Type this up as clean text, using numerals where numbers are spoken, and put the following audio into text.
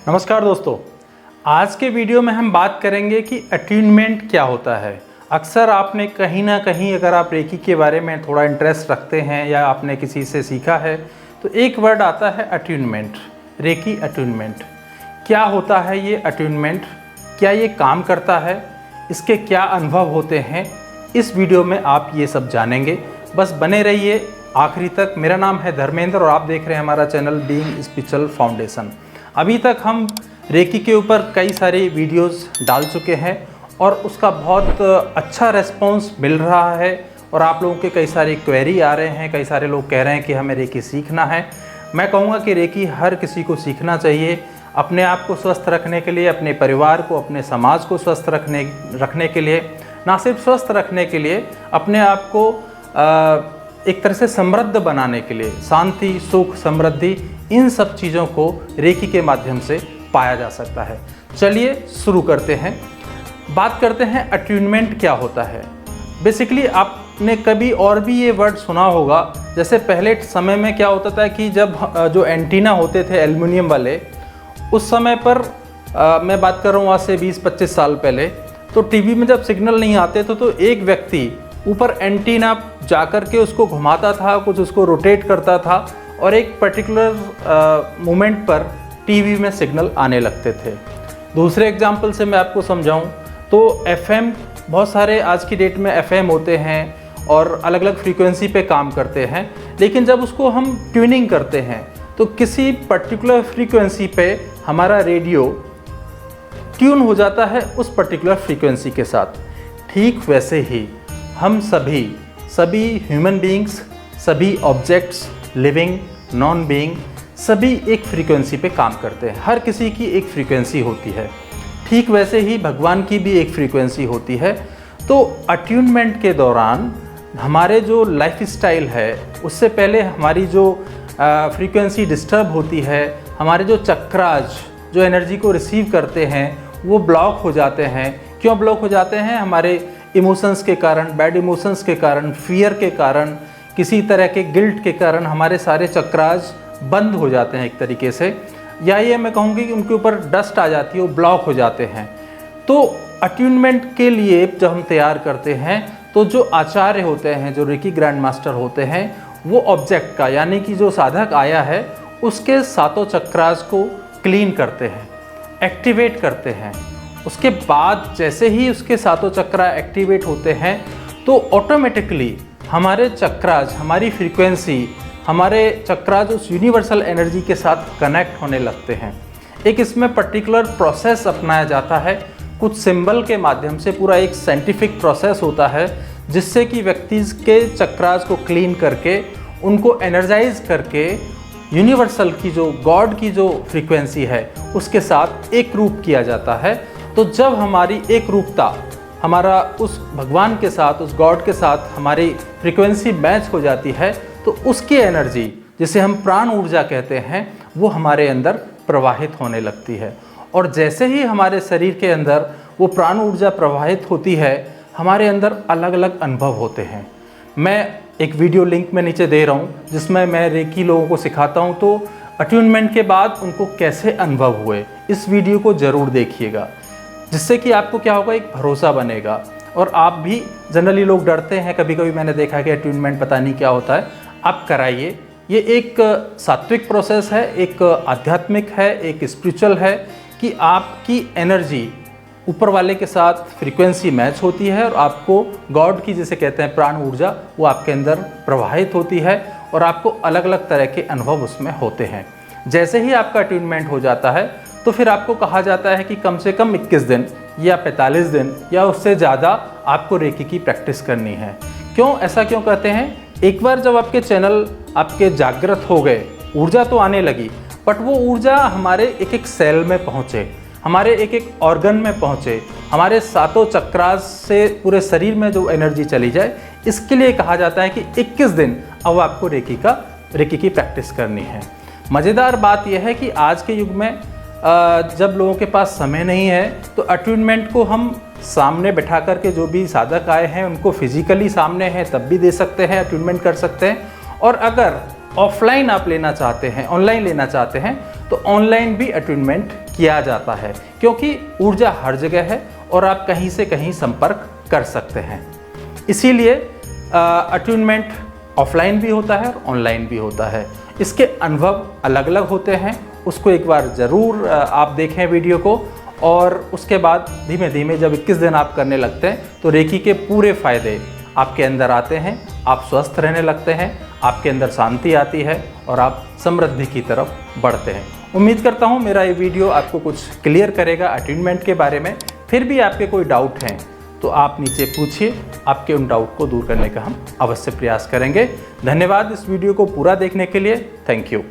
नमस्कार दोस्तों, आज के वीडियो में हम बात करेंगे कि अट्यूनमेंट क्या होता है। अक्सर आपने कहीं ना कहीं अगर आप रेकी के बारे में थोड़ा इंटरेस्ट रखते हैं या आपने किसी से सीखा है तो एक वर्ड आता है अट्यूनमेंट। रेकी अट्यूनमेंट क्या होता है? ये अट्यूनमेंट क्या ये काम करता है? इसके क्या अनुभव होते हैं? इस वीडियो में आप ये सब जानेंगे। बस बने रहिए आखिरी तक। मेरा नाम है धर्मेंद्र और आप देख रहे हैं हमारा चैनल बीइंग स्पिरिचुअल फाउंडेशन। अभी तक हम रेकी के ऊपर कई सारे वीडियोस डाल चुके हैं और उसका बहुत अच्छा रेस्पॉन्स मिल रहा है और आप लोगों के कई सारे क्वेरी आ रहे हैं। कई सारे लोग कह रहे हैं कि हमें रेकी सीखना है। मैं कहूँगा कि रेकी हर किसी को सीखना चाहिए, अपने आप को स्वस्थ रखने के लिए, अपने परिवार को, अपने समाज को स्वस्थ रखने के लिए, ना सिर्फ स्वस्थ रखने के लिए, अपने आप को एक तरह से समृद्ध बनाने के लिए, शांति, सुख, समृद्धि, इन सब चीज़ों को रेकी के माध्यम से पाया जा सकता है। चलिए शुरू करते हैं। बात करते हैं अट्यूनमेंट क्या होता है। बेसिकली आपने कभी और भी ये वर्ड सुना होगा। जैसे पहले समय में क्या होता था कि जब जो एंटीना होते थे एल्युमिनियम वाले, उस समय पर मैं बात कर रहा हूँ आज से 20-25 साल पहले, तो टीवी में जब सिग्नल नहीं आते थे तो एक व्यक्ति ऊपर एंटीना जाकर के उसको घुमाता था, कुछ उसको रोटेट करता था और एक पर्टिकुलर मोमेंट पर टीवी में सिग्नल आने लगते थे। दूसरे एग्जांपल से मैं आपको समझाऊं तो एफएम, बहुत सारे आज की डेट में एफएम होते हैं और अलग अलग फ्रीक्वेंसी पे काम करते हैं, लेकिन जब उसको हम ट्यूनिंग करते हैं तो किसी पर्टिकुलर फ्रीक्वेंसी पे हमारा रेडियो ट्यून हो जाता है उस पर्टिकुलर फ्रीक्वेंसी के साथ। ठीक वैसे ही हम सभी ह्यूमन बीइंग्स, सभी ऑब्जेक्ट्स, लिविंग, नॉन बीइंग, सभी एक फ्रीक्वेंसी पे काम करते हैं। हर किसी की एक फ्रीक्वेंसी होती है। ठीक वैसे ही भगवान की भी एक फ्रीक्वेंसी होती है। तो अट्यूनमेंट के दौरान हमारे जो लाइफ स्टाइल है उससे पहले हमारी जो फ्रीक्वेंसी डिस्टर्ब होती है, हमारे जो चक्रास जो एनर्जी को रिसीव करते हैं वो ब्लॉक हो जाते हैं। क्यों ब्लॉक हो जाते हैं? हमारे इमोशंस के कारण, बैड इमोशंस के कारण, फियर के कारण, किसी तरह के गिल्ट के कारण हमारे सारे चक्रास बंद हो जाते हैं एक तरीके से, या ये मैं कहूँगी कि उनके ऊपर डस्ट आ जाती है, वो ब्लॉक हो जाते हैं। तो अट्यूनमेंट के लिए जब हम तैयार करते हैं तो जो आचार्य होते हैं, जो रेकी ग्रैंड मास्टर होते हैं, वो ऑब्जेक्ट का, यानी कि जो साधक आया है उसके सातों चक्रास को क्लीन करते हैं, एक्टिवेट करते हैं। उसके बाद जैसे ही उसके सातों चक्रा एक्टिवेट होते हैं तो ऑटोमेटिकली हमारे चक्रास, हमारी फ्रीक्वेंसी, हमारे चक्रास उस यूनिवर्सल एनर्जी के साथ कनेक्ट होने लगते हैं। एक इसमें पर्टिकुलर प्रोसेस अपनाया जाता है, कुछ सिंबल के माध्यम से। पूरा एक साइंटिफिक प्रोसेस होता है जिससे कि व्यक्ति के चक्रास को क्लीन करके, उनको एनर्जाइज करके यूनिवर्सल की, जो गॉड की जो फ्रीक्वेंसी है उसके साथ एक रूप किया जाता है। तो जब हमारी एक रूपता, हमारा उस भगवान के साथ, उस गॉड के साथ हमारी फ्रीक्वेंसी मैच हो जाती है तो उसकी एनर्जी, जिसे हम प्राण ऊर्जा कहते हैं, वो हमारे अंदर प्रवाहित होने लगती है। और जैसे ही हमारे शरीर के अंदर वो प्राण ऊर्जा प्रवाहित होती है, हमारे अंदर अलग अलग अनुभव होते हैं। मैं एक वीडियो लिंक में नीचे दे रहा हूँ जिसमें मैं रेकी लोगों को सिखाता हूँ, तो अट्यूनमेंट के बाद उनको कैसे अनुभव हुए, इस वीडियो को ज़रूर देखिएगा, जिससे कि आपको क्या होगा, एक भरोसा बनेगा। और आप भी, जनरली लोग डरते हैं, कभी कभी मैंने देखा कि अट्यूनमेंट पता नहीं क्या होता है, आप कराइए। ये एक सात्विक प्रोसेस है, एक आध्यात्मिक है, एक स्पिरिचुअल है कि आपकी एनर्जी ऊपर वाले के साथ फ्रीक्वेंसी मैच होती है और आपको गॉड की, जिसे कहते हैं प्राण ऊर्जा, वो आपके अंदर प्रवाहित होती है और आपको अलग अलग तरह के अनुभव उसमें होते हैं। जैसे ही आपका अट्यूनमेंट हो जाता है तो फिर आपको कहा जाता है कि कम से कम 21 दिन या 45 दिन या उससे ज़्यादा आपको रेकी की प्रैक्टिस करनी है। क्यों, ऐसा क्यों कहते हैं? एक बार जब आपके चैनल आपके जागृत हो गए, ऊर्जा तो आने लगी, बट वो ऊर्जा हमारे एक एक सेल में पहुँचे, हमारे एक एक ऑर्गन में पहुँचे, हमारे सातों चक्रास से पूरे शरीर में जो एनर्जी चली जाए, इसके लिए कहा जाता है कि 21 दिन अब आपको रेकी की प्रैक्टिस करनी है। मज़ेदार बात यह है कि आज के युग में जब लोगों के पास समय नहीं है तो अट्यूनमेंट को हम सामने बैठा करके, जो भी साधक आए हैं उनको फिजिकली सामने हैं तब भी दे सकते हैं, अट्यूनमेंट कर सकते हैं। और अगर ऑफलाइन आप लेना चाहते हैं, ऑनलाइन लेना चाहते हैं, तो ऑनलाइन भी अट्यूनमेंट किया जाता है, क्योंकि ऊर्जा हर जगह है और आप कहीं से कहीं संपर्क कर सकते हैं। इसीलिए अट्यूनमेंट ऑफलाइन भी होता है और ऑनलाइन भी होता है। इसके अनुभव अलग अलग होते हैं, उसको एक बार ज़रूर आप देखें वीडियो को, और उसके बाद धीमे धीमे जब 21 दिन आप करने लगते हैं तो रेकी के पूरे फ़ायदे आपके अंदर आते हैं। आप स्वस्थ रहने लगते हैं, आपके अंदर शांति आती है और आप समृद्धि की तरफ बढ़ते हैं। उम्मीद करता हूँ मेरा ये वीडियो आपको कुछ क्लियर करेगा अट्यूनमेंट के बारे में। फिर भी आपके कोई डाउट हैं तो आप नीचे पूछिए, आपके उन डाउट को दूर करने का हम अवश्य प्रयास करेंगे। धन्यवाद इस वीडियो को पूरा देखने के लिए। Thank you.